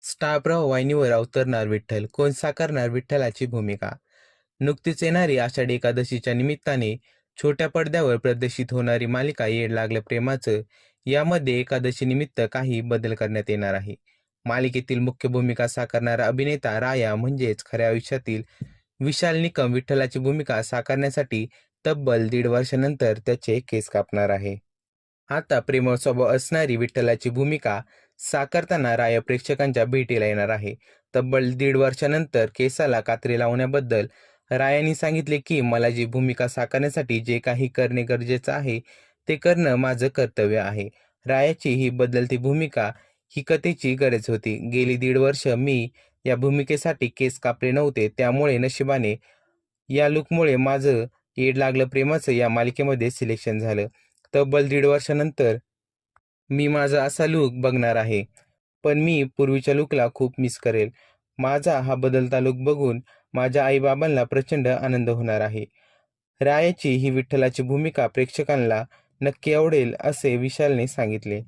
Star प्रवाह वाहिनीवर अवतरणार विठ्ठल, कोण साकारणार विठ्ठलाची भूमिका? नुकतीच येणारी आषाढी एकादशीच्या निमित्ताने छोट्या पडद्यावर प्रदर्शित होणारी मालिका येड लागलं प्रेमाचं, यामध्ये एकादशी निमित्त काही बदल करण्यात येणार आहे. मालिकेतील मुख्य भूमिका साकारणारा अभिनेता राया म्हणजेच खऱ्या आयुष्यातील विशाल निकम विठ्ठलाची भूमिका साकारण्यासाठी तब्बल 1.5 वर्षानंतर त्याचे केस कापणार आहे. आता प्रेमळ स्वभाव असणारी विठ्ठलाची भूमिका साकारताना राया प्रेक्षकांच्या भेटीला येणार आहे. तब्बल 1.5 वर्षानंतर केसाला कात्री लावण्याबद्दल रायाने सांगितले की मला जी भूमिका साकारण्यासाठी जे काही करणे गरजेचं आहे ते करणं माझं कर्तव्य आहे. रायाची ही बदलती भूमिका ही कथेची गरज होती. गेली 1.5 वर्ष मी या भूमिकेसाठी केस कापले नव्हते, त्यामुळे नशिबाने या लूकमुळे माझं येड लागलं प्रेमाचं या मालिकेमध्ये सिलेक्शन झालं. तब्बल 1.5 वर्षानंतर मी माझा असा लूक बघणार आहे, पण मी पूर्वीच्या लूकला खूप मिस करेल. माझा हा बदलता लूक बघून माझ्या आई-बाबांना प्रचंड आनंद होणार आहे. रायाची ही विठ्ठलाची भूमिका प्रेक्षकांना नक्की आवडेल असे विशालने सांगितले.